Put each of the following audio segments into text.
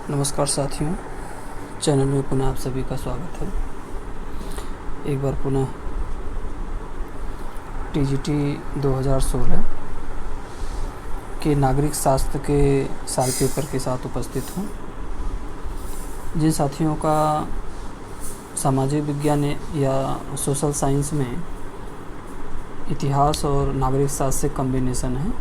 नमस्कार साथियों, चैनल में पुनः आप सभी का स्वागत है। एक बार पुनः टीजीटी 2016 के नागरिक शास्त्र के साल पेपर के साथ उपस्थित हूँ। जिन साथियों का सामाजिक विज्ञान या सोशल साइंस में इतिहास और नागरिक शास्त्र से कॉम्बिनेशन है,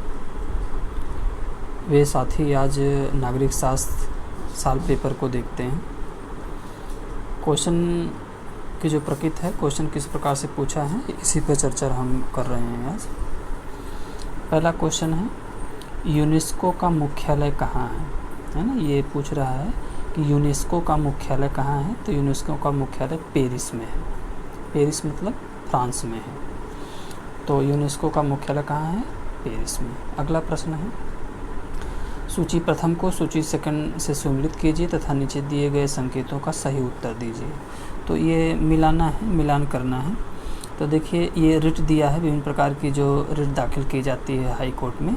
वे साथी आज नागरिक शास्त्र साल पेपर को देखते हैं। क्वेश्चन की जो प्रकृति है, क्वेश्चन किस प्रकार से पूछा है, इसी पर चर्चा हम कर रहे हैं आज। पहला क्वेश्चन है, यूनेस्को का मुख्यालय कहाँ है ना। ये पूछ रहा है कि यूनेस्को का मुख्यालय कहाँ है। तो यूनेस्को का मुख्यालय पेरिस में है। पेरिस मतलब फ्रांस में है। तो यूनेस्को का मुख्यालय कहाँ है? पेरिस में। अगला प्रश्न है, सूची प्रथम को सूची सेकंड से सम्मिलित कीजिए तथा नीचे दिए गए संकेतों का सही उत्तर दीजिए। तो ये मिलाना है, मिलान करना है। तो देखिए, ये रिट दिया है, विभिन्न प्रकार की जो रिट दाखिल की जाती है हाई कोर्ट में,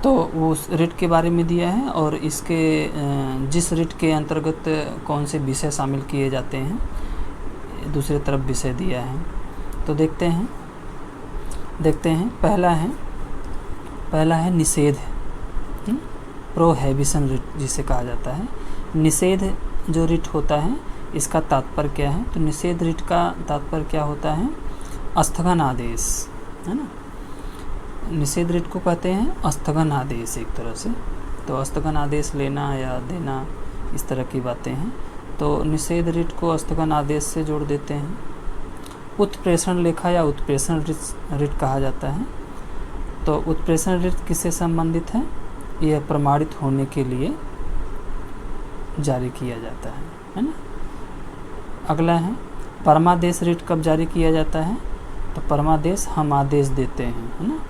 तो उस रिट के बारे में दिया है और इसके जिस रिट के अंतर्गत कौन से विषय शामिल किए जाते हैं, दूसरी तरफ विषय दिया है। तो देखते हैं पहला है निषेध, प्रोहिबिशन रिट जिसे कहा जाता है। निषेध जो रिट होता है, इसका तात्पर्य क्या है? तो निषेध रिट का तात्पर्य क्या होता है? स्थगन आदेश, है ना। निषेध रिट को कहते हैं स्थगन आदेश एक तरह से। तो स्थगन आदेश लेना या देना, इस तरह की बातें हैं। तो निषेध रिट को स्थगन आदेश से जोड़ देते हैं। उत्प्रेषण लेखा या उत्प्रेषण रिट कहा जाता है। तो उत्प्रेषण रिट किससे संबंधित है? यह प्रमाणित होने के लिए जारी किया जाता है ना। अगला है, परमादेश रिट कब जारी किया जाता है? तो परमादेश हम आदेश देते हैं, है ना,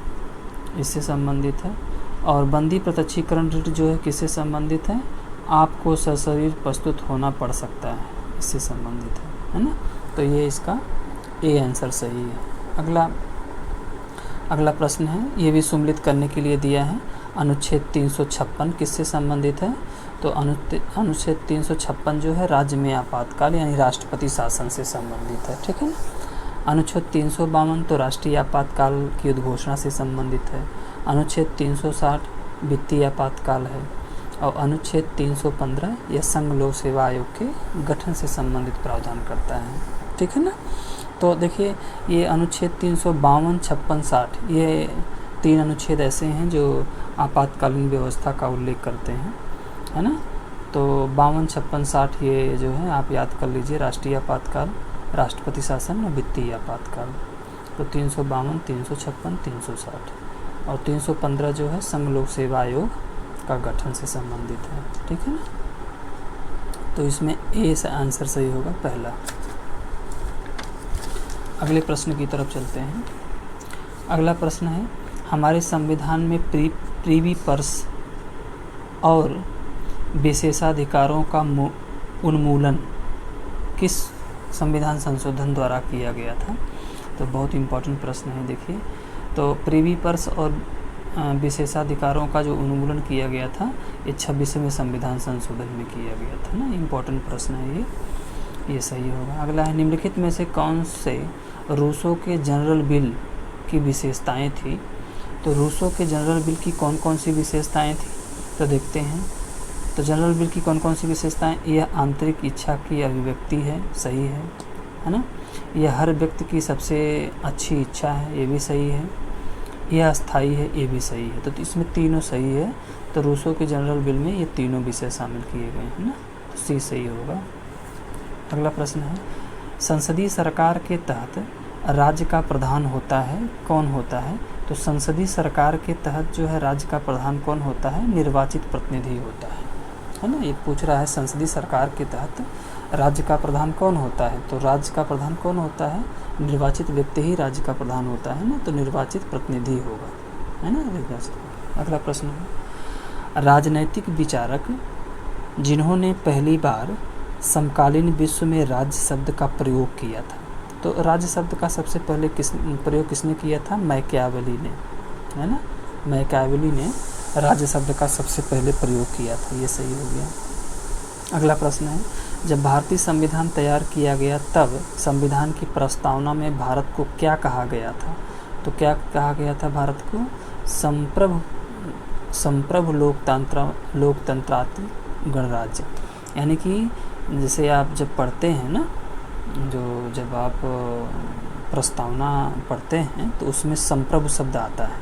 इससे संबंधित है। और बंदी प्रत्यक्षीकरण रिट जो है किससे संबंधित है? आपको सशरीर प्रस्तुत होना पड़ सकता है, इससे संबंधित है ना। तो ये इसका ए आंसर सही है। अगला प्रश्न है, ये भी सम्मिलित करने के लिए दिया है। अनुच्छेद 356 किससे संबंधित है? तो अनुच्छेद 356 जो है राज्य में आपातकाल यानी राष्ट्रपति शासन से संबंधित है, ठीक है ना। अनुच्छेद 352 तो राष्ट्रीय आपातकाल की उद्घोषणा से संबंधित है। अनुच्छेद 360 वित्तीय आपातकाल है। और अनुच्छेद 315 यह संघ लोक सेवा आयोग के गठन से संबंधित प्रावधान करता है, ठीक है ना। तो देखिए, ये अनुच्छेद 352, 56, 60 ये 3 अनुच्छेद ऐसे हैं जो आपातकालीन व्यवस्था का उल्लेख करते हैं, है ना। तो 52, 56, 60 ये जो है आप याद कर लीजिए, राष्ट्रीय आपातकाल, राष्ट्रपति शासन और वित्तीय आपातकाल। तो 352, 356, 360 और 315 जो है संघ लोक सेवा आयोग का गठन से संबंधित है, ठीक है ना। तो इसमें ए से आंसर सही होगा पहला। अगले प्रश्न की तरफ चलते हैं। अगला प्रश्न है, हमारे संविधान में प्रीवी पर्स और विशेषाधिकारों का उन्मूलन किस संविधान संशोधन द्वारा किया गया था? तो बहुत इम्पोर्टेंट प्रश्न है। देखिए, तो प्रीवी पर्स और विशेषाधिकारों का जो उन्मूलन किया गया था, ये 26वें संविधान संशोधन में किया गया था ना। इम्पोर्टेंट प्रश्न है ये सही होगा। अगला है, निम्नलिखित में से कौन से रूसो के जनरल बिल की विशेषताएं थी? तो रूसो के जनरल बिल की कौन कौन सी विशेषताएं थी? तो देखते हैं। तो जनरल बिल की कौन कौन सी विशेषताएं? यह आंतरिक इच्छा की अभिव्यक्ति है, सही है ना। यह हर व्यक्ति की सबसे अच्छी इच्छा है, ये भी सही है। यह अस्थायी है, ये भी सही है। तो इसमें तीनों सही है। तो रूसो के जनरल बिल में ये तीनों विषय शामिल किए गए हैं ना। तो सी सही होगा। अगला प्रश्न है, संसदीय सरकार के तहत राज्य का प्रधान होता है, कौन होता है? तो संसदीय सरकार के तहत जो है राज्य का प्रधान कौन होता है? निर्वाचित प्रतिनिधि होता है ना। ये पूछ रहा है, संसदीय सरकार के तहत राज्य का प्रधान कौन होता है? तो राज्य का प्रधान कौन होता है? निर्वाचित व्यक्ति ही राज्य का प्रधान होता है ना। तो निर्वाचित प्रतिनिधि होगा, है ना। अगला प्रश्न है, राजनैतिक विचारक जिन्होंने पहली बार समकालीन विश्व में राज्य शब्द का प्रयोग किया था। तो राज्य शब्द का सबसे पहले प्रयोग किसने किया था? मैकियावेली ने, है ना। मैकियावेली ने राज्य शब्द का सबसे पहले प्रयोग किया था, ये सही हो गया। अगला प्रश्न है, जब भारतीय संविधान तैयार किया गया तब संविधान की प्रस्तावना में भारत को क्या कहा गया था? तो क्या कहा गया था भारत को? संप्रभु लोकतंत्रात्मक गणराज्य। यानी कि जैसे आप जब पढ़ते हैं ना, जब आप प्रस्तावना पढ़ते हैं तो उसमें संप्रभु शब्द आता है।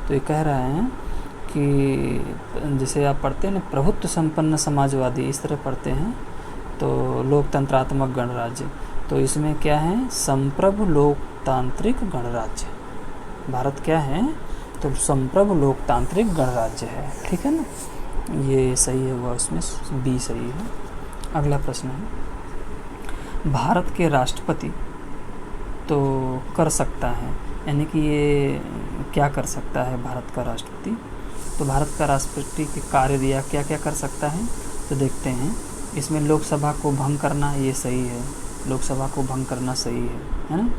तो ये कह रहे हैं कि जैसे आप पढ़ते हैं ना प्रभुत्व संपन्न समाजवादी, इस तरह पढ़ते हैं तो लोकतंत्रात्मक गणराज्य, तो इसमें क्या है? संप्रभु लोकतांत्रिक गणराज्य। भारत क्या है? तो संप्रभु लोकतांत्रिक गणराज्य है, ठीक है ना, ये सही हुआ, उसमें बी सही है। अगला प्रश्न है, भारत के राष्ट्रपति तो कर सकता है, यानी कि ये क्या कर सकता है भारत का राष्ट्रपति? तो भारत का राष्ट्रपति के कार्य दिया क्या क्या कर सकता है, तो देखते हैं। इसमें लोकसभा को भंग करना, ये सही है, लोकसभा को भंग करना सही है ना।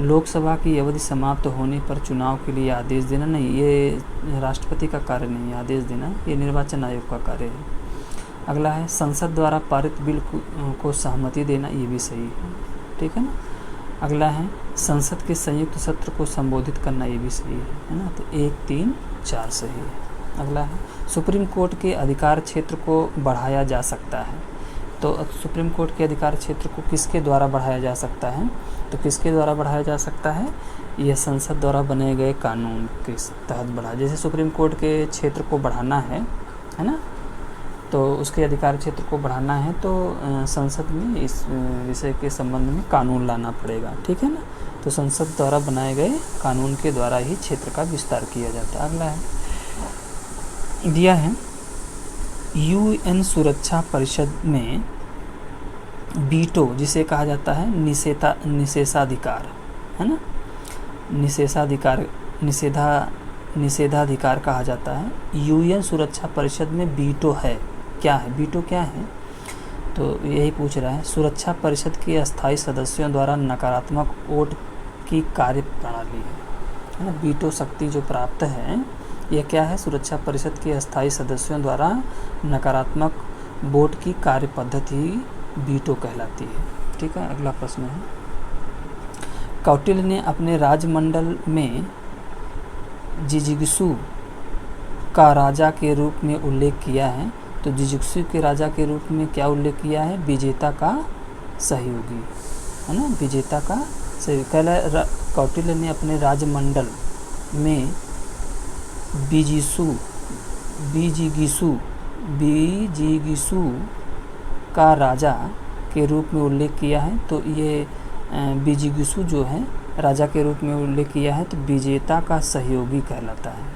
लोकसभा की अवधि समाप्त होने पर चुनाव के लिए आदेश देना, नहीं, ये राष्ट्रपति का कार्य नहीं है आदेश देना, ये निर्वाचन आयोग का कार्य है। अगला है, संसद द्वारा पारित बिल को सहमति देना, ये भी सही है, ठीक है ना। अगला है, संसद के संयुक्त सत्र को संबोधित करना, ये भी सही है ना। तो 1, 3, 4 सही है। अगला है, सुप्रीम कोर्ट के अधिकार क्षेत्र को बढ़ाया जा सकता है। तो सुप्रीम कोर्ट के अधिकार क्षेत्र को किसके द्वारा बढ़ाया जा सकता है? तो किसके द्वारा बढ़ाया जा सकता है? यह संसद द्वारा बनाए गए कानून के तहत बढ़ाया। जैसे सुप्रीम कोर्ट के क्षेत्र को बढ़ाना है ना, तो उसके अधिकार क्षेत्र को बढ़ाना है तो संसद में इस विषय के संबंध में कानून लाना पड़ेगा, ठीक है ना। तो संसद द्वारा बनाए गए कानून के द्वारा ही क्षेत्र का विस्तार किया जाता है। अगला है, दिया है UN सुरक्षा परिषद में वीटो, जिसे कहा जाता है निषेधाधिकार, है ना, निषेधाधिकार कहा जाता है। UN सुरक्षा परिषद में वीटो है, क्या है वीटो, क्या है? तो यही पूछ रहा है, सुरक्षा परिषद के अस्थायी सदस्यों द्वारा नकारात्मक वोट की कार्य प्रणाली है ना। वीटो शक्ति जो प्राप्त है, यह क्या है? सुरक्षा परिषद के अस्थायी सदस्यों द्वारा नकारात्मक वोट की कार्य पद्धति वीटो कहलाती है, ठीक है। अगला प्रश्न है, कौटिल्य ने अपने राजमंडल में जिजिगुसु का राजा के रूप में उल्लेख किया है। तो जिजिगुसु के राजा के रूप में क्या उल्लेख किया है? विजेता का सहयोगी, है ना, विजेता का सहयोगी। कौटिल्य ने अपने राजमंडल में बीजिगिसु का राजा के रूप में उल्लेख किया है। तो ये बीजिगिसु जो है राजा के रूप में उल्लेख किया है, तो विजेता का सहयोगी कहलाता है।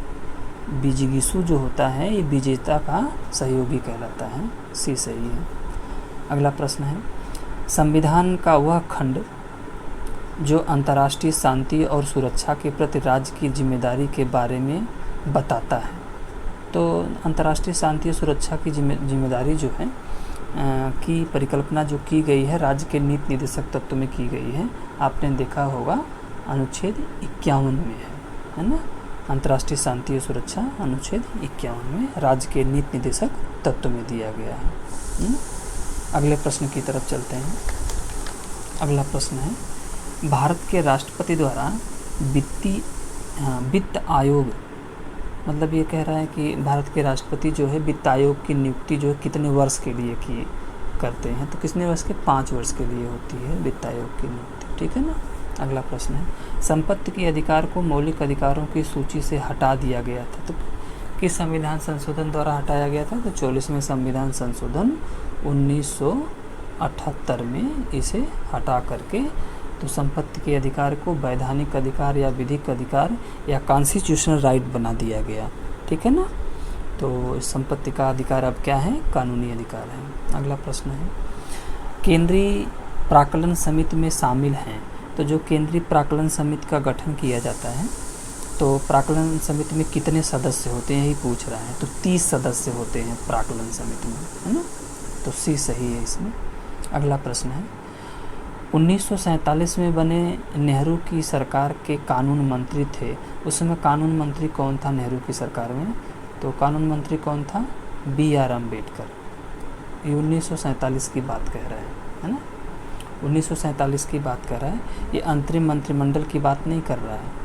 बीजिगिसु जो होता है ये विजेता का सहयोगी कहलाता है, सी सही है। अगला प्रश्न है, संविधान का वह खंड जो अंतर्राष्ट्रीय शांति और सुरक्षा के प्रति राज्य की जिम्मेदारी के बारे में बताता है। तो अंतर्राष्ट्रीय शांति और सुरक्षा की जिम्मेदारी जो है की परिकल्पना जो की गई है राज्य के नीति निर्देशक तत्व में की गई है, आपने देखा होगा अनुच्छेद 51 में है ना। अंतर्राष्ट्रीय शांति और सुरक्षा अनुच्छेद 51 में राज्य के नीति निर्देशक तत्व में दिया गया है। अगले प्रश्न की तरफ चलते हैं। अगला प्रश्न है, भारत के राष्ट्रपति द्वारा वित्त आयोग, मतलब ये कह रहा है कि भारत के राष्ट्रपति जो है वित्त आयोग की नियुक्ति जो है कितने वर्ष के लिए करते हैं? तो कितने वर्ष के? 5 वर्ष के लिए होती है वित्त आयोग की नियुक्ति, ठीक है ना। अगला प्रश्न है, संपत्ति के अधिकार को मौलिक अधिकारों की सूची से हटा दिया गया था। तो किस संविधान संशोधन द्वारा हटाया गया था? तो 44वें संविधान संशोधन 1978 में इसे हटा करके तो संपत्ति के अधिकार को वैधानिक अधिकार या विधिक अधिकार या कॉन्स्टिट्यूशनल राइट बना दिया गया, ठीक है ना। तो संपत्ति का अधिकार अब क्या है? कानूनी अधिकार है। अगला प्रश्न है, केंद्रीय प्राक्कलन समिति में शामिल हैं। तो जो केंद्रीय प्राक्कलन समिति का गठन किया जाता है, तो प्राक्कलन समिति में कितने सदस्य होते हैं, यही पूछ रहा है। तो 30 सदस्य होते हैं प्राक्कलन समिति में, है ना। तो सी सही है इसमें। अगला प्रश्न है, 1947 में बने नेहरू की सरकार के कानून मंत्री थे। उस समय कानून मंत्री कौन था नेहरू की सरकार में? तो कानून मंत्री कौन था? BR अम्बेडकर। ये 1947 की बात कह रहा है ना, 1947 की बात कर रहा है। ये अंतरिम मंत्रिमंडल की बात नहीं कर रहा है।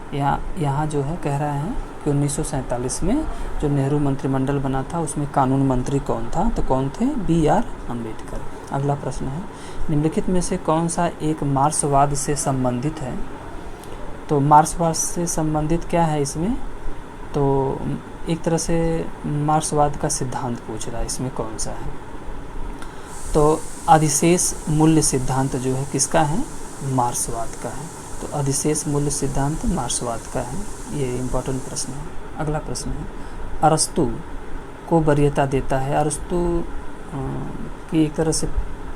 यहाँ जो है कह रहा है कि 1947 में जो नेहरू मंत्रिमंडल बना था उसमें कानून मंत्री कौन था? तो कौन थे? BR अम्बेडकर। अगला प्रश्न है, निम्नलिखित में से कौन सा एक मार्क्सवाद से संबंधित है? तो मार्क्सवाद से संबंधित क्या है इसमें? तो एक तरह से मार्क्सवाद का सिद्धांत पूछ रहा है, इसमें कौन सा है? तो अधिशेष मूल्य सिद्धांत जो है किसका है? मार्क्सवाद का है। तो अधिशेष मूल्य सिद्धांत मार्क्सवाद का है। ये इम्पोर्टेंट प्रश्न है। अगला प्रश्न है, अरस्तु को वरीयता देता है। अरस्तु की एक तरह से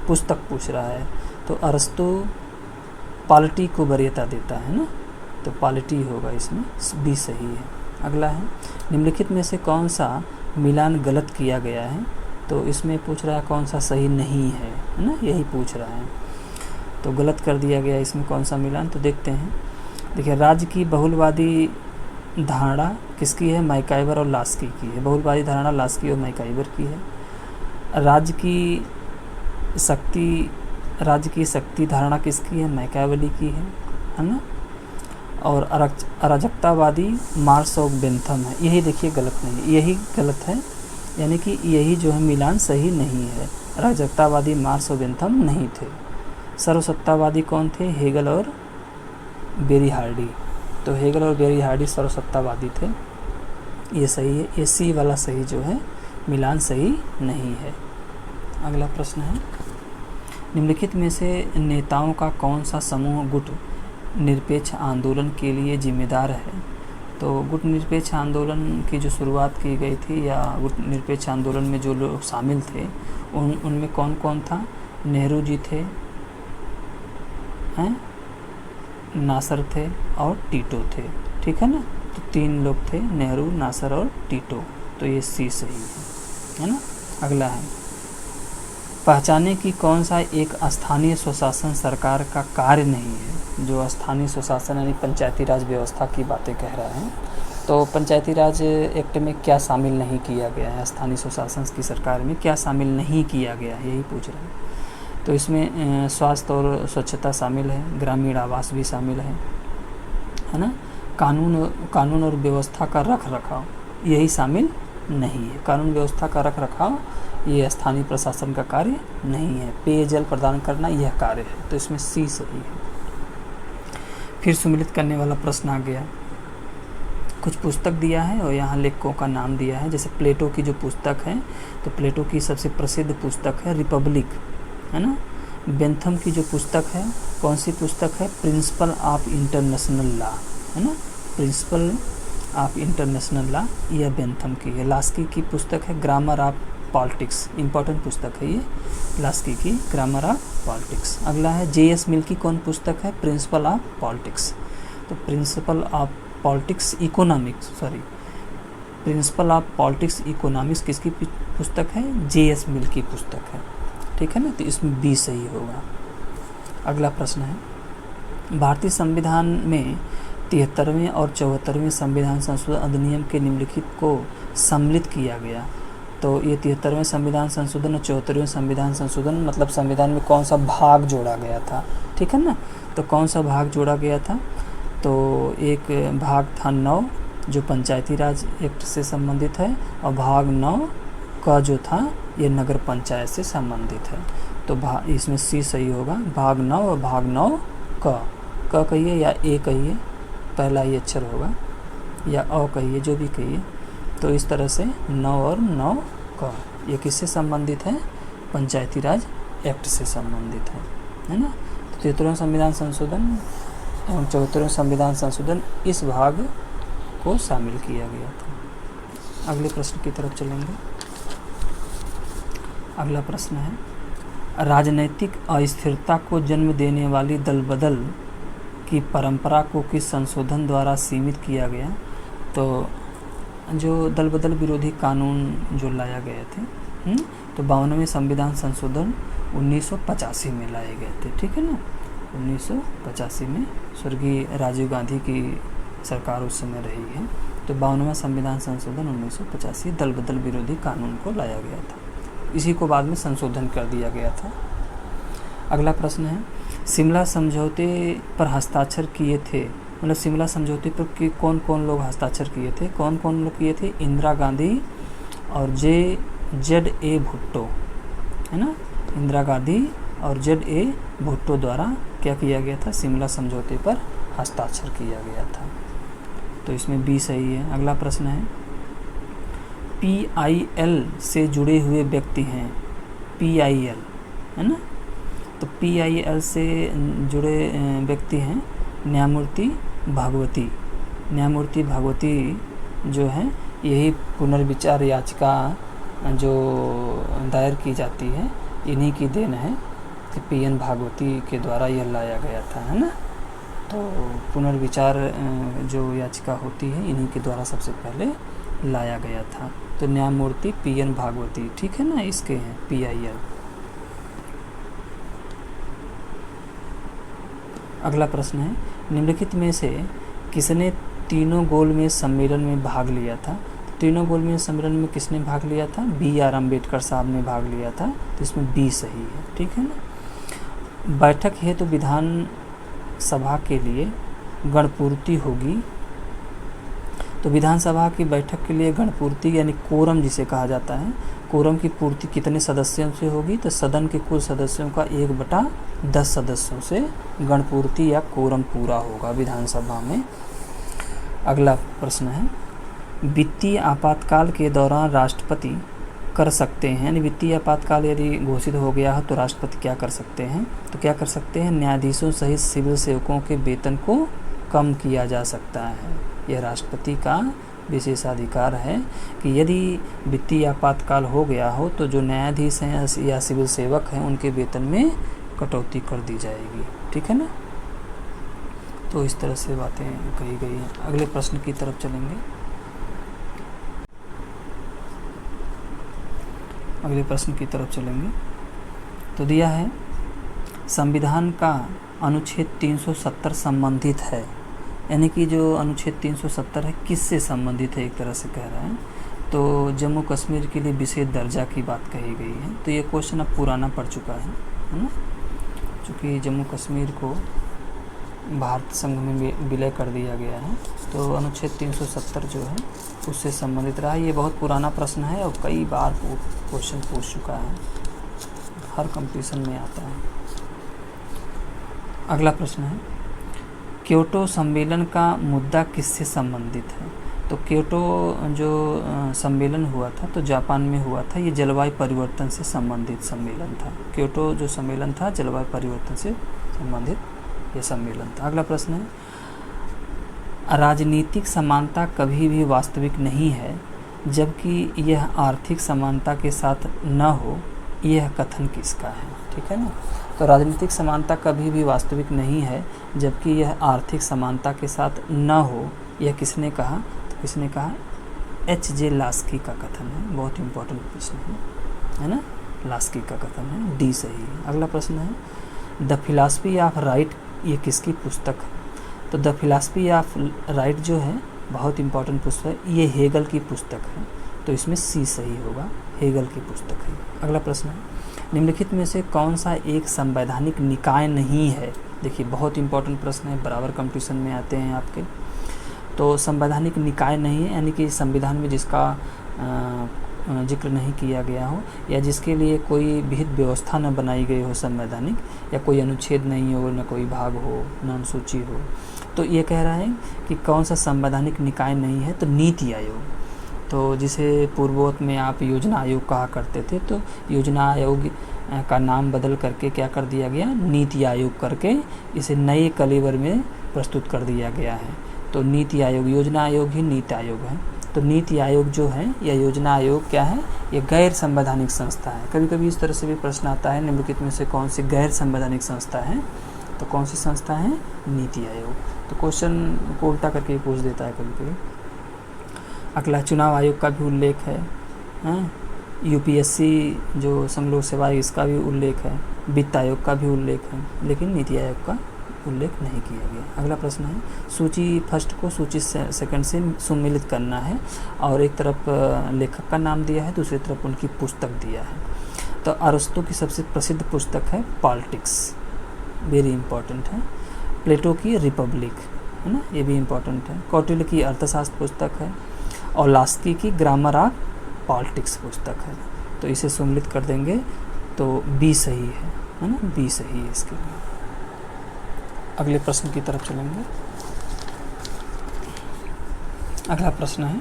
पुस्तक पूछ रहा है, तो अरस्तु पॉलिटी को वरीयता देता है ना, तो पॉलिटी होगा इसमें, B सही है। अगला है, निम्नलिखित में से कौन सा मिलान गलत किया गया है? तो इसमें पूछ रहा है कौन सा सही नहीं है ना, यही पूछ रहा है। तो गलत कर दिया गया इसमें कौन सा मिलान? तो देखते हैं। देखिए, राज्य की बहुलवादी धारणा किसकी है? मैकाइवर और लास्की की है। बहुलवादी धारणा लास्की और मैकाइवर की है। राज्य की शक्ति धारणा किसकी है? मैकाइवली की है ना। और अराजकतावादी मार्क्स और बेंथम है। यही देखिए गलत नहीं है, यही गलत है, यानी कि यही जो है मिलान सही नहीं है। अराजकतावादी मार्क्स और बेंथम नहीं थे। सर्वसत्तावादी कौन थे? हेगल और बेरीहार्डी। तो हेगल और बेरीहार्डी सर्वसत्तावादी थे, ये सही है। ये C वाला सही जो है, मिलान सही नहीं है। अगला प्रश्न है, निम्नलिखित में से नेताओं का कौन सा समूह गुट निरपेक्ष आंदोलन के लिए जिम्मेदार है? तो गुट निरपेक्ष आंदोलन की जो शुरुआत की गई थी, या गुट निरपेक्ष आंदोलन में जो लोग शामिल थे उनमें कौन कौन था? नेहरू जी थे, हैं, नासर थे और टीटो थे, ठीक है ना। तो 3 लोग थे, नेहरू, नासर और टीटो। तो ये C सही है ना। अगला है, पहचाने कि कौन सा एक स्थानीय स्वशासन सरकार का कार्य नहीं है? जो स्थानीय स्वशासन यानी पंचायती राज व्यवस्था की बातें कह रहा है। तो पंचायती राज एक्ट में क्या शामिल नहीं किया गया है? स्थानीय स्वशासन की सरकार में क्या शामिल नहीं किया गया है, यही पूछ रहे हैं। तो इसमें स्वास्थ्य और स्वच्छता शामिल है, ग्रामीण आवास भी शामिल है ना। कानून और व्यवस्था का रख रखाव, यही शामिल नहीं है। कानून व्यवस्था का रख रखाव ये स्थानीय प्रशासन का कार्य नहीं है। पेयजल प्रदान करना यह कार्य है। तो इसमें C सही है। फिर सम्मिलित करने वाला प्रश्न आ गया। कुछ पुस्तक दिया है और यहाँ लेखकों का नाम दिया है। जैसे प्लेटो की जो पुस्तक है, तो प्लेटो की सबसे प्रसिद्ध पुस्तक है रिपब्लिक, है ना। बेंथम की जो पुस्तक है, कौन सी पुस्तक है? प्रिंसिपल ऑफ इंटरनेशनल लॉ, है ना। प्रिंसिपल ऑफ इंटरनेशनल लॉ यह बेंथम की है। लास्की की पुस्तक है ग्रामर ऑफ पॉलिटिक्स, इंपॉर्टेंट पुस्तक है ये, लास्की की ग्रामर ऑफ पॉलिटिक्स। अगला है JS मिल की कौन पुस्तक है? Principle of politics. तो principle of politics economics, principle of politics economics किसकी पुस्तक है? JS मिल की पुस्तक है, ठीक है ना। तो इसमें B सही होगा। अगला प्रश्न है, भारतीय संविधान में 73वें और 74वें संविधान संशोधन अधिनियम के निम्नलिखित को सम्मिलित किया गया। तो ये 73वें संविधान संशोधन और 74वें संविधान संशोधन मतलब संविधान में कौन सा भाग जोड़ा गया था, ठीक है ना। तो कौन सा भाग जोड़ा गया था? तो एक भाग था 9 जो पंचायती राज एक्ट से संबंधित है, और भाग 9 का जो था ये नगर पंचायत से संबंधित है। तो इसमें C सही होगा। भाग 9 और भाग 9 क कहिए या A कहिए, पहला ही अक्षर होगा, या अ कहिए, जो भी कहिए। तो इस तरह से 9 और 9 का ये किससे संबंधित है? पंचायती राज एक्ट से संबंधित है ना। तो 73वें संविधान संशोधन एवं 74वें संविधान संशोधन इस भाग को शामिल किया गया था। अगले प्रश्न की तरफ चलेंगे। अगला प्रश्न है, राजनैतिक अस्थिरता को जन्म देने वाली दल बदल की परंपरा को किस संशोधन द्वारा सीमित किया गया? तो जो दल बदल विरोधी कानून जो लाया गए थे, तो 52वें संविधान संशोधन 1985 में लाए गए थे, ठीक है ना। 1985 में स्वर्गीय राजीव गांधी की सरकार उस समय रही है, तो 52वां संविधान संशोधन 1985 दल बदल विरोधी कानून को लाया गया था। इसी को बाद में संशोधन कर दिया गया था। अगला प्रश्न है, शिमला समझौते पर हस्ताक्षर किए थे, मतलब शिमला समझौते पर कौन कौन लोग हस्ताक्षर किए थे? कौन कौन लोग किए थे? इंदिरा गांधी और ZA भुट्टो, है ना। इंदिरा गांधी और ZA भुट्टो द्वारा क्या किया गया था? शिमला समझौते पर हस्ताक्षर किया गया था। तो इसमें B सही है। अगला प्रश्न है, PIL से जुड़े हुए व्यक्ति हैं, PIL, है ना। तो PIL से जुड़े व्यक्ति हैं न्यायमूर्ति भागवती। न्यायमूर्ति भागवती जो है, यही पुनर्विचार याचिका जो दायर की जाती है, इन्हीं की देन है कि PN भागवती के द्वारा यह लाया गया था, है ना। तो पुनर्विचार जो याचिका होती है, इन्हीं के द्वारा सबसे पहले लाया गया था। तो न्यायमूर्ति PN भागवती, ठीक है ना, इसके हैं PIL। अगला प्रश्न है, निम्नलिखित में से किसने तीनों गोलमेज सम्मेलन में भाग लिया था? तीनों गोलमेज सम्मेलन में किसने भाग लिया था? BR अम्बेडकर साहब ने भाग लिया था। तो इसमें B सही है, ठीक है ना। बैठक है तो विधान सभा के लिए गणपूर्ति होगी। तो विधानसभा की बैठक के लिए गणपूर्ति यानी कोरम जिसे कहा जाता है, कोरम की पूर्ति कितने सदस्यों से होगी? तो सदन के कुल सदस्यों का 1/10 सदस्यों से गणपूर्ति या कोरम पूरा होगा विधानसभा में। अगला प्रश्न है, वित्तीय आपातकाल के दौरान राष्ट्रपति कर सकते हैं, यानी वित्तीय आपातकाल यदि घोषित हो गया है तो राष्ट्रपति क्या कर सकते हैं? तो क्या कर सकते हैं? न्यायाधीशों सहित सिविल सेवकों के वेतन को कम किया जा सकता है। यह राष्ट्रपति का विशेषाधिकार है कि यदि वित्तीय आपातकाल हो गया हो तो जो न्यायाधीश हैं या सिविल सेवक हैं उनके वेतन में कटौती कर दी जाएगी, ठीक है ना। तो इस तरह से बातें कही गई हैं। अगले प्रश्न की तरफ चलेंगे। अगले प्रश्न की तरफ चलेंगे। तो दिया है, संविधान का अनुच्छेद 370 संबंधित है, यानी कि जो अनुच्छेद 370 है किससे संबंधित है, एक तरह से कह रहे हैं। तो जम्मू कश्मीर के लिए विशेष दर्जा की बात कही गई है। तो ये क्वेश्चन अब पुराना पड़ चुका है ना, चूँकि जम्मू कश्मीर को भारत संघ में विलय कर दिया गया है। तो अनुच्छेद 370 जो है उससे संबंधित रहा। ये बहुत पुराना प्रश्न है और कई बार क्वेश्चन पूछ चुका है, हर कंपटीशन में आता है। अगला प्रश्न है, क्योटो सम्मेलन का मुद्दा किससे संबंधित है? तो क्योटो जो सम्मेलन हुआ था तो जापान में हुआ था। ये जलवायु परिवर्तन से संबंधित सम्मेलन था। क्योटो जो सम्मेलन था जलवायु परिवर्तन से संबंधित ये सम्मेलन था। अगला प्रश्न है, राजनीतिक समानता कभी भी वास्तविक नहीं है जबकि यह आर्थिक समानता के साथ न हो, यह कथन किसका है? ठीक है ना। तो राजनीतिक समानता कभी भी वास्तविक नहीं है जबकि यह आर्थिक समानता के साथ न हो, यह किसने कहा? तो किसने कहा? H.J. लास्की का कथन है। बहुत इंपॉर्टेंट प्रश्न है ना, लास्की का कथन है, डी सही है। अगला प्रश्न है, द फिलॉसफी ऑफ राइट ये किसकी पुस्तक है? तो द फिलॉसफी ऑफ राइट जो है बहुत इंपॉर्टेंट पुस्तक है, ये हेगल की पुस्तक है। तो इसमें सी सही होगा, हेगल की पुस्तक है। अगला प्रश्न है, निम्नलिखित में से कौन सा एक संवैधानिक निकाय नहीं है? देखिए बहुत इंपॉर्टेंट प्रश्न है, बराबर कंपटीशन में आते हैं आपके। तो संवैधानिक निकाय नहीं है यानी कि संविधान में जिसका जिक्र नहीं किया गया हो या जिसके लिए कोई विहित व्यवस्था न बनाई गई हो संवैधानिक, या कों अनुच्छेद नहीं हो, न कोई भाग हो, न अनुसूची हो। तो ये कह रहा है कि कौन सा संवैधानिक निकाय नहीं है? तो नीति आयोग, तो जिसे पूर्वोत्तर में आप योजना आयोग कहा करते थे, तो योजना आयोग का नाम बदल करके क्या कर दिया गया? नीति आयोग करके इसे नए कलेवर में प्रस्तुत कर दिया गया है। तो नीति आयोग, योजना आयोग ही नीति आयोग है। तो नीति आयोग जो है या योजना आयोग क्या है? ये गैर संवैधानिक संस्था है। कभी कभी इस तरह से भी प्रश्न आता है, निम्नलिखित में से कौन सी गैर संवैधानिक संस्था है? तो कौन सी संस्था है? नीति आयोग। तो क्वेश्चन को उल्टा करके पूछ देता है कभी कभी। अगला, चुनाव आयोग का भी उल्लेख है, यूपीएससी जो समलोक सेवा है इसका भी उल्लेख है, वित्त आयोग का भी उल्लेख है, लेकिन नीति आयोग का उल्लेख नहीं किया गया। अगला प्रश्न है, सूची फर्स्ट को सूची सेकंड से सुमेलित करना है और एक तरफ लेखक का नाम दिया है, दूसरी तरफ उनकी पुस्तक दिया है। तो अरस्तु की सबसे प्रसिद्ध पुस्तक है पॉलिटिक्स, वेरी इंपॉर्टेंट है। प्लेटो की रिपब्लिक है ना, ये भी इम्पोर्टेंट है। कौटिल्य की अर्थशास्त्र पुस्तक है और लास्की की ग्रामर ऑफ पॉलिटिक्स पुस्तक है। तो इसे सम्मिलित कर देंगे तो बी सही है ना, बी सही है इसके लिए। अगले प्रश्न की तरफ चलेंगे। अगला प्रश्न है,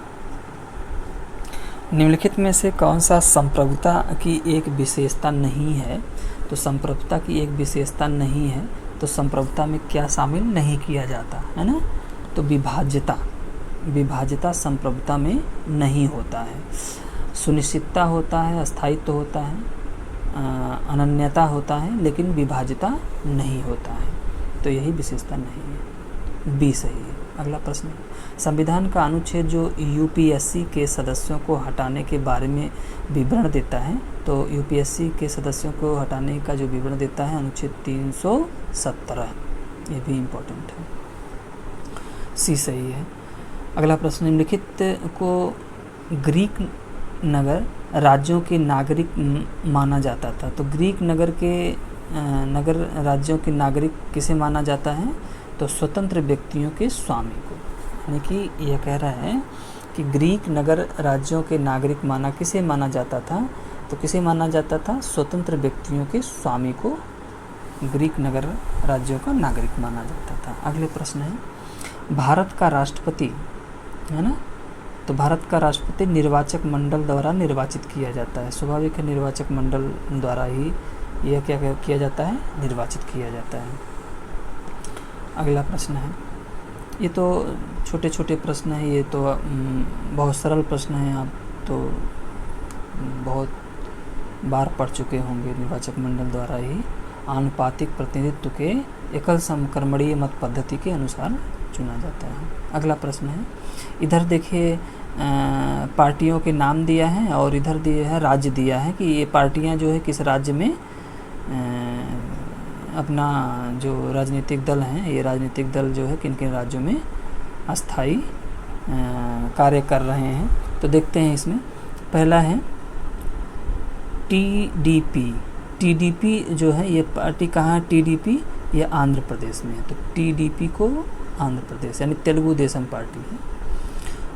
निम्नलिखित में से कौन सा संप्रभुता की एक विशेषता नहीं है? तो संप्रभुता की एक विशेषता नहीं है तो संप्रभुता में क्या शामिल नहीं किया जाता है ना, तो विभाज्यता संप्रभुता में नहीं होता है। सुनिश्चितता होता है, अस्थायित्व होता है, अनन्यता होता है, लेकिन विभाज्यता नहीं होता है, तो यही विशेषता नहीं है, बी सही है। अगला प्रश्न, संविधान का अनुच्छेद जो यूपीएससी के सदस्यों को हटाने के बारे में विवरण देता है, तो यूपीएससी के सदस्यों को हटाने का जो विवरण देता है अनुच्छेद 317, ये भी इम्पोर्टेंट है, सी सही है। अगला प्रश्न, निम्नलिखित को ग्रीक नगर राज्यों के नागरिक माना जाता था, तो ग्रीक नगर राज्यों के नागरिक किसे माना जाता है? तो स्वतंत्र व्यक्तियों के स्वामी को, यानी कि यह कह रहा है कि ग्रीक नगर राज्यों के नागरिक किसे माना जाता था? तो किसे माना जाता था? स्वतंत्र व्यक्तियों के स्वामी को ग्रीक नगर राज्यों का नागरिक माना जाता था। अगले प्रश्न है, भारत का राष्ट्रपति है ना, तो भारत का राष्ट्रपति निर्वाचक मंडल द्वारा निर्वाचित किया जाता है। स्वाभाविक है, निर्वाचक मंडल द्वारा ही यह क्या किया जाता है? निर्वाचित किया जाता है। अगला प्रश्न है, ये तो छोटे छोटे प्रश्न हैं, ये तो बहुत सरल प्रश्न हैं, आप तो बहुत बार पढ़ चुके होंगे। निर्वाचक मंडल द्वारा ही आनुपातिक प्रतिनिधित्व के एकल समकर्मणीय मत पद्धति के अनुसार चुना जाता है। अगला प्रश्न है, इधर देखिए पार्टियों के नाम दिया है और इधर दिया है राज्य दिया है कि ये पार्टियां जो है किस राज्य में अपना जो राजनीतिक दल हैं, ये राजनीतिक दल जो है किन किन राज्यों में अस्थाई कार्य कर रहे हैं। तो देखते हैं इसमें, पहला है टीडीपी। टीडीपी जो है ये पार्टी कहाँ है? टीडीपी ये आंध्र प्रदेश में है, तो टीडीपी को आंध्र प्रदेश यानी तेलुगु देशम पार्टी है,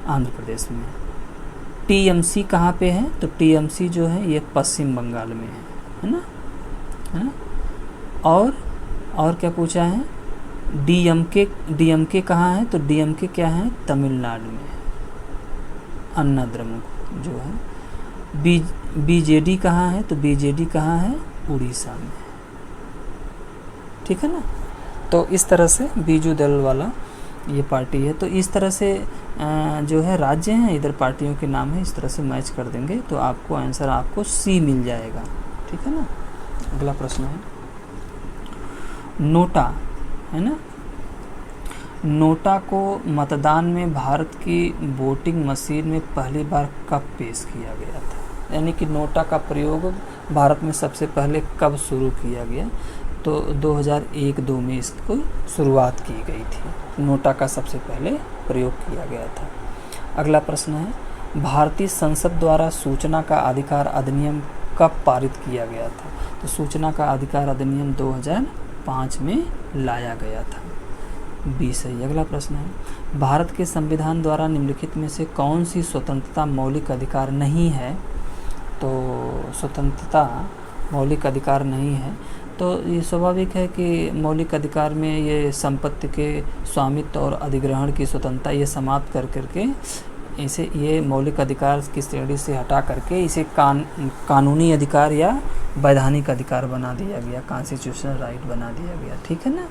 आंध्र प्रदेश में है। टीएमसी कहाँ पे है? तो टीएमसी जो है ये पश्चिम बंगाल में है ना, है ना। और क्या पूछा है? डीएमके कहाँ है? तो डीएमके क्या है? तमिलनाडु में है, अन्ना द्रमुक जो है। बीजेडी कहाँ है? तो बीजेडी कहाँ है? उड़ीसा में, ठीक है ना। तो इस तरह से बीजू दल वाला ये पार्टी है। तो इस तरह से जो है राज्य हैं, इधर पार्टियों के नाम है, इस तरह से मैच कर देंगे तो आपको आंसर आपको सी मिल जाएगा, ठीक है ना। अगला प्रश्न है, नोटा है ना, नोटा को मतदान में भारत की वोटिंग मशीन में पहली बार कब पेश किया गया था? यानी कि नोटा का प्रयोग भारत में सबसे पहले कब शुरू किया गया? तो 2001-2 में इसको शुरुआत की गई थी, नोटा का सबसे पहले प्रयोग किया गया था। अगला प्रश्न है, भारतीय संसद द्वारा सूचना का अधिकार अधिनियम कब पारित किया गया था? तो सूचना का अधिकार अधिनियम 2005 में लाया गया था, बी सही। अगला प्रश्न है, भारत के संविधान द्वारा निम्नलिखित में से कौन सी स्वतंत्रता मौलिक अधिकार नहीं है? तो स्वतंत्रता मौलिक अधिकार नहीं है, तो ये स्वाभाविक है कि मौलिक अधिकार में ये संपत्ति के स्वामित्व और अधिग्रहण की स्वतंत्रता ये समाप्त कर करके इसे ये मौलिक अधिकार की श्रेणी से हटा करके इसे कानूनी अधिकार या वैधानिक अधिकार बना दिया गया, कॉन्स्टिट्यूशनल राइट बना दिया गया, ठीक है ना।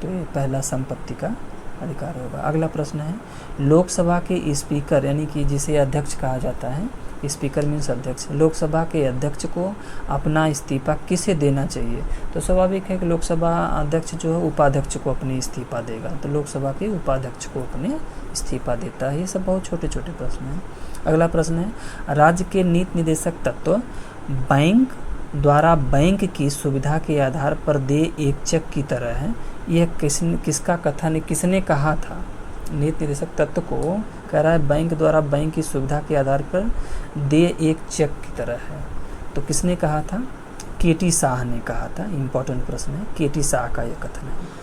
तो ये पहला संपत्ति का अधिकार होगा। अगला प्रश्न है, लोकसभा के स्पीकर यानी कि जिसे अध्यक्ष कहा जाता है, स्पीकर मीन्स अध्यक्ष, लोकसभा के अध्यक्ष को अपना इस्तीफा किसे देना चाहिए? तो स्वाभाविक है कि लोकसभा अध्यक्ष जो है उपाध्यक्ष को अपने इस्तीफा देगा, तो लोकसभा के उपाध्यक्ष को अपने इस्तीफा देता है। ये सब बहुत छोटे छोटे प्रश्न हैं। अगला प्रश्न है, राज्य के नीति निदेशक तत्व बैंक द्वारा बैंक की सुविधा के आधार पर दे एक चेक की तरह है, यह किसका कथन है, किसने कहा था? नीति निर्देशक तत्व को कह रहा है बैंक द्वारा बैंक की सुविधा के आधार पर दे एक चेक की तरह है, तो किसने कहा था? केटी शाह ने कहा था। इम्पोर्टेंट प्रश्न है, केटी शाह का यह कथन है।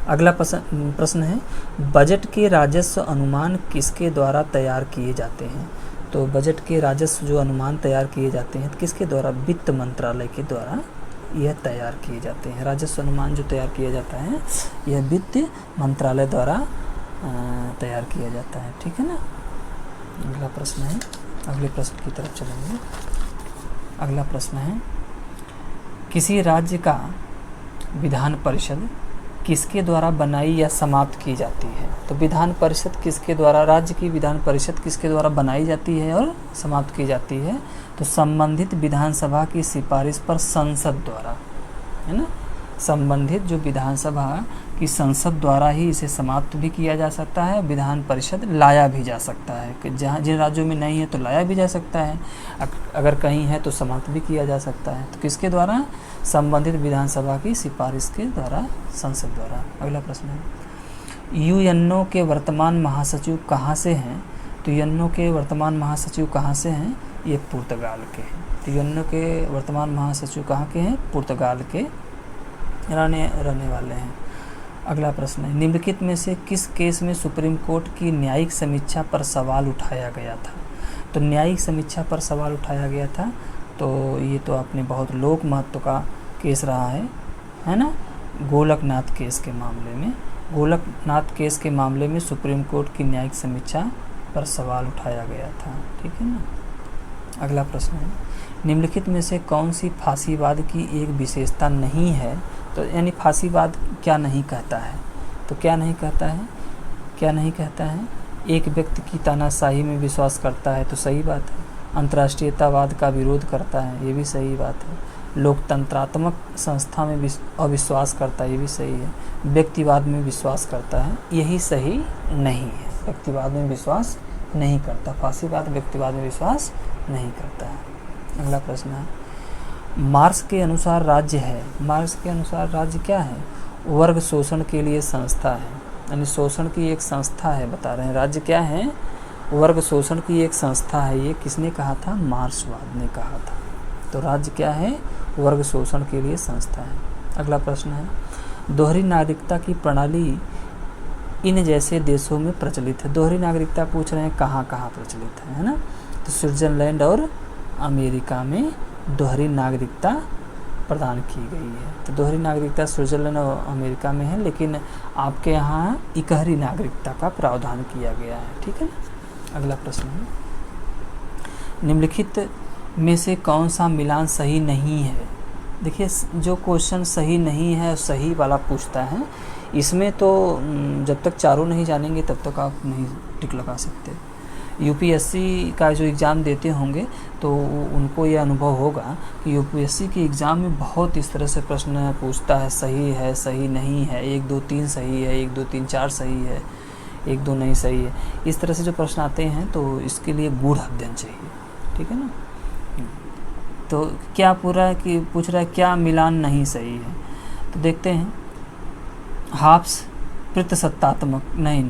अगला प्रश्न है, बजट के राजस्व अनुमान किसके द्वारा तैयार किए जाते हैं? तो बजट के राजस्व जो अनुमान तैयार किए जाते हैं किसके द्वारा? वित्त मंत्रालय के द्वारा यह तैयार किए जाते हैं। राजस्व अनुमान जो तैयार किया जाता है यह वित्त मंत्रालय द्वारा तैयार किया जाता है। ठीक है ना। अगला प्रश्न है, अगले प्रश्न की तरफ चलेंगे। अगला प्रश्न है, किसी राज्य का विधान परिषद किसके द्वारा बनाई या समाप्त की जाती है? तो विधान परिषद किसके द्वारा, राज्य की विधान परिषद किसके द्वारा बनाई जाती है और समाप्त की जाती है? तो संबंधित विधानसभा की सिफारिश पर संसद द्वारा, है ना। संबंधित जो विधानसभा की संसद द्वारा ही इसे समाप्त भी किया जा सकता है, विधान परिषद लाया भी जा सकता है। कि जहाँ जिन राज्यों में नहीं है तो लाया भी जा सकता है, अगर कहीं है तो समाप्त भी किया जा सकता है। तो किसके द्वारा? संबंधित विधानसभा की सिफारिश के द्वारा, संसद द्वारा। अगला प्रश्न है, यूएनओ के वर्तमान महासचिव कहाँ से हैं? तो यूएनओ के वर्तमान महासचिव कहाँ से हैं? ये पुर्तगाल के हैं। तो यूएनओ के वर्तमान महासचिव कहाँ के हैं? पुर्तगाल के रहने वाले हैं। अगला प्रश्न है, निम्नलिखित में से किस केस में सुप्रीम कोर्ट की न्यायिक समीक्षा पर सवाल उठाया गया था? तो न्यायिक समीक्षा पर सवाल उठाया गया था, तो ये तो आपने बहुत लोक महत्व का केस रहा है ना। गोलकनाथ केस के मामले में, गोलकनाथ केस के मामले में सुप्रीम कोर्ट की न्यायिक समीक्षा पर सवाल उठाया गया था। ठीक है ना। अगला प्रश्न है, निम्नलिखित में से कौन सी फांसीवाद की एक विशेषता नहीं है? तो यानी फांसीवाद क्या नहीं कहता है? तो क्या नहीं कहता है? क्या नहीं कहता है? एक व्यक्ति की तानाशाही में विश्वास करता है, तो सही बात है। अंतर्राष्ट्रीयतावाद का विरोध करता है, ये भी सही बात है। लोकतंत्रात्मक संस्था में अविश्वास करता है, ये भी सही है। व्यक्तिवाद में विश्वास करता है, यही सही नहीं है। व्यक्तिवाद में विश्वास नहीं करता, फांसीवाद व्यक्तिवाद में विश्वास नहीं करता है। अगला प्रश्न है, मार्क्स के अनुसार राज्य है, मार्क्स के अनुसार राज्य क्या है? वर्ग शोषण के लिए संस्था है, यानी शोषण की एक संस्था है, बता रहे हैं। राज्य क्या है? वर्ग शोषण की एक संस्था है। ये किसने कहा था? मार्क्सवाद ने कहा था। तो राज्य क्या है? वर्ग शोषण के लिए संस्था है। अगला प्रश्न है, दोहरी नागरिकता की प्रणाली इन जैसे देशों में प्रचलित है। दोहरी नागरिकता पूछ रहे हैं कहाँ कहाँ प्रचलित है ना। तो स्विट्जरलैंड और अमेरिका में दोहरी नागरिकता प्रदान की गई है। तो दोहरी नागरिकता स्विट्जरलैंड और अमेरिका में है, लेकिन आपके यहाँ इकहरी नागरिकता का प्रावधान किया गया है। ठीक है ना। अगला प्रश्न है, निम्नलिखित में से कौन सा मिलान सही नहीं है? देखिए, जो क्वेश्चन सही नहीं है सही वाला पूछता है, इसमें तो जब तक चारों नहीं जानेंगे तब तक आप नहीं टिक लगा सकते। यूपीएससी का जो एग्ज़ाम देते होंगे तो उनको ये अनुभव होगा कि यूपीएससी के एग्ज़ाम में बहुत इस तरह से प्रश्न पूछता है, सही है, सही नहीं है, 1 2 3 सही है, 1 2 3 4 सही है, 1 2 नहीं सही है। इस तरह से जो प्रश्न आते हैं तो इसके लिए गूढ़ अध्ययन चाहिए। ठीक है ना। तो क्या पूरा कि पूछ रहा है क्या मिलान नहीं सही है? तो देखते हैं, हाफ्स प्रतिसत्तात्मक, नहीं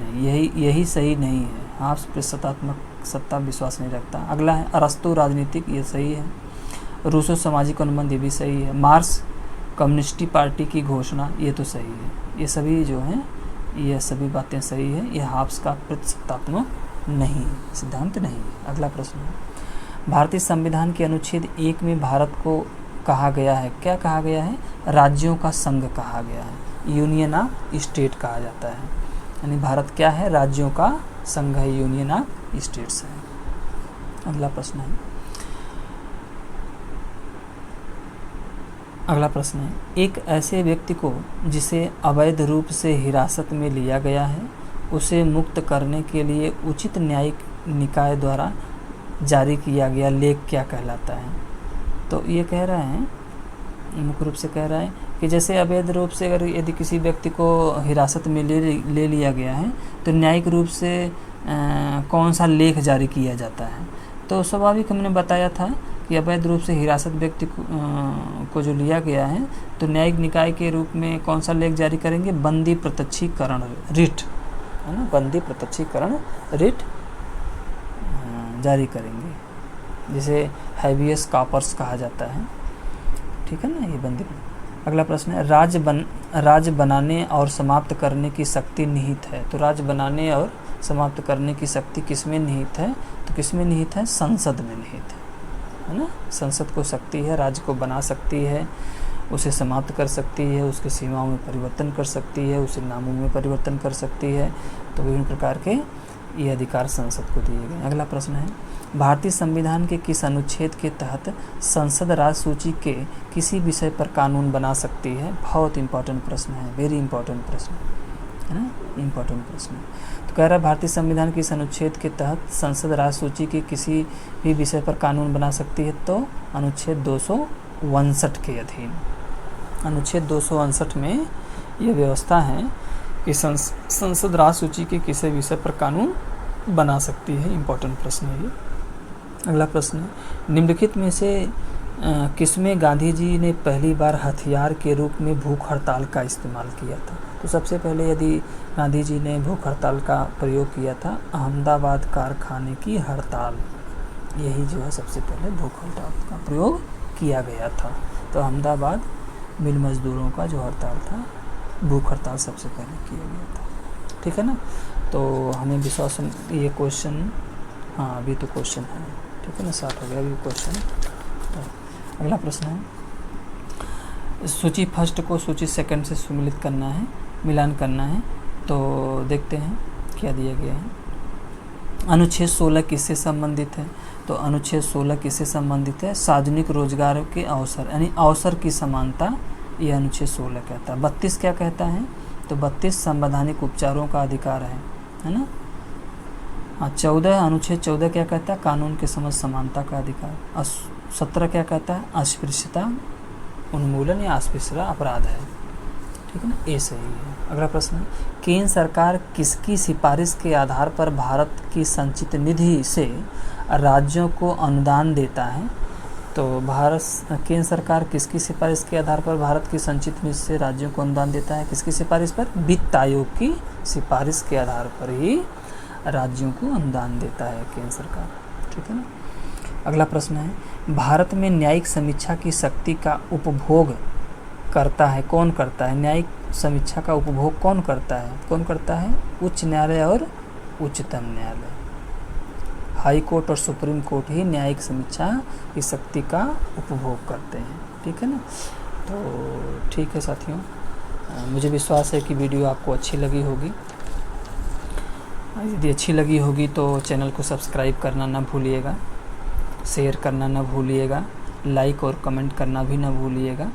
यही सही नहीं है। हाफ्स प्रतिसत्तात्मक सत्ता विश्वास नहीं रखता। अगला है अरस्तु राजनीतिक, ये सही है। रूसो सामाजिक अनुबंध, ये भी सही है। मार्क्स कम्युनिस्ट पार्टी की घोषणा, ये तो सही है। ये सभी जो हैं ये सभी बातें सही है। ये हाफ्स का प्रतिसत्तात्मक नहीं है, सिद्धांत नहीं है। अगला प्रश्न है, भारतीय संविधान के अनुच्छेद 1 में भारत को कहा गया है, क्या कहा गया है? राज्यों का संघ कहा गया है, यूनियन ऑफ स्टेट कहा जाता है। यानी भारत क्या है? राज्यों का संघ है, यूनियन ऑफ स्टेट्स है। अगला प्रश्न है, अगला प्रश्न है, एक ऐसे व्यक्ति को जिसे अवैध रूप से हिरासत में लिया गया है उसे मुक्त करने के लिए उचित न्यायिक निकाय द्वारा जारी किया गया लेख क्या कहलाता है? तो ये कह रहे हैं, मुख्य रूप से कह रहा है कि जैसे अवैध रूप से अगर यदि किसी व्यक्ति को हिरासत में ले लिया गया है तो न्यायिक रूप से कौन सा लेख जारी किया जाता है? तो स्वाभाविक हमने बताया था कि अवैध रूप से हिरासत व्यक्ति को जो लिया गया है तो न्यायिक निकाय के रूप में कौन सा लेख जारी करेंगे, बंदी प्रत्यक्षीकरण रिट, है ना, बंदी प्रत्यक्षीकरण रिट जारी करेंगे, जिसे हैबियस कॉर्पस कहा जाता है, ठीक है ना, ये बंदी। अगला प्रश्न है, राज्य बनाने और समाप्त करने की शक्ति निहित है। तो राज्य बनाने और समाप्त करने की शक्ति किसमें निहित है, तो किसमें निहित है, संसद में निहित है ना। संसद को शक्ति है, राज्य को बना सकती है, उसे समाप्त कर सकती है, उसके सीमाओं में परिवर्तन कर सकती है, उसे नामों में परिवर्तन कर सकती है। तो विभिन्न प्रकार के ये अधिकार संसद को दिए गए। अगला प्रश्न है, भारतीय संविधान के किस अनुच्छेद के तहत संसद राज्य सूची के किसी विषय पर कानून बना सकती है। बहुत इंपॉर्टेंट प्रश्न है, वेरी इंपॉर्टेंट प्रश्न है ना, इम्पॉर्टेंट प्रश्न। तो कह रहा है भारतीय संविधान के इस अनुच्छेद के तहत संसद राज्य सूची के किसी भी विषय पर कानून बना सकती है। तो अनुच्छेद 259 के अधीन, अनुच्छेद 259 में यह व्यवस्था है कि संसद राज्य सूची के किसी विषय पर कानून बना सकती है। इम्पोर्टेंट प्रश्न है ये। अगला प्रश्न है, निम्नलिखित में से किसमें गांधी जी ने पहली बार हथियार के रूप में भूख हड़ताल का इस्तेमाल किया था। तो सबसे पहले यदि गांधी जी ने भूख हड़ताल का प्रयोग किया था, अहमदाबाद कारखाने की हड़ताल, यही जो है सबसे पहले भूख हड़ताल का प्रयोग किया गया था। तो अहमदाबाद मिल मजदूरों का जो हड़ताल था, भूख हड़ताल सबसे पहले किया गया था, ठीक है ना। तो हमें विश्वास, ये क्वेश्चन, हाँ अभी तो क्वेश्चन है, ठीक है ना, 7 हो गया अभी क्वेश्चन। अगला प्रश्न है, सूची फर्स्ट को सूची सेकंड से सम्मिलित करना है, मिलान करना है। तो देखते हैं क्या दिया गया है। अनुच्छेद 16 किससे संबंधित है। तो अनुच्छेद 16 किससे संबंधित है, सार्वजनिक रोजगार के अवसर, यानी अवसर की समानता, यह अनुच्छेद 16 कहता है। 32 क्या कहता है, तो 32 संवैधानिक उपचारों का अधिकार है ना। हाँ 14, अनुच्छेद 14 क्या कहता है, कानून के समझ समानता का अधिकार। 17 क्या कहता है, अस्पृश्यता उन्मूलन या अस्पृश्यता अपराध है, ठीक है ना, ये सही है। अगला प्रश्न है, केंद्र सरकार किसकी सिफारिश के आधार पर भारत की संचित निधि से राज्यों को अनुदान देता है। तो केंद्र सरकार किसकी सिफारिश के आधार पर भारत की संचित निधि से राज्यों को अनुदान देता है, किसकी सिफारिश पर, वित्त आयोग की सिफारिश के आधार पर ही राज्यों को अनुदान देता है केंद्र सरकार, ठीक है ना। अगला प्रश्न है, भारत में न्यायिक समीक्षा की शक्ति का उपभोग करता है, कौन करता है, न्यायिक समीक्षा का उपभोग कौन करता है, उच्च न्यायालय और उच्चतम न्यायालय। हाई कोर्ट और सुप्रीम कोर्ट ही न्यायिक समीक्षा की शक्ति का उपभोग करते हैं, ठीक है ना। तो ठीक है साथियों, मुझे विश्वास है कि वीडियो आपको अच्छी लगी होगी। यदि अच्छी लगी होगी तो चैनल को सब्सक्राइब करना ना भूलिएगा, शेयर करना ना भूलिएगा, लाइक और कमेंट करना भी ना भूलिएगा,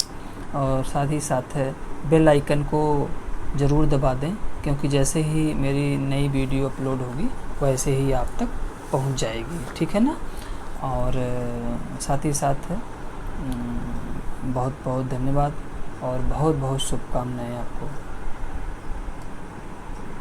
और साथ ही साथ बेल आइकन को ज़रूर दबा दें, क्योंकि जैसे ही मेरी नई वीडियो अपलोड होगी वैसे ही आप तक पहुंच जाएगी, ठीक है ना। और साथ ही साथ बहुत बहुत धन्यवाद और बहुत बहुत शुभकामनाएं आपको।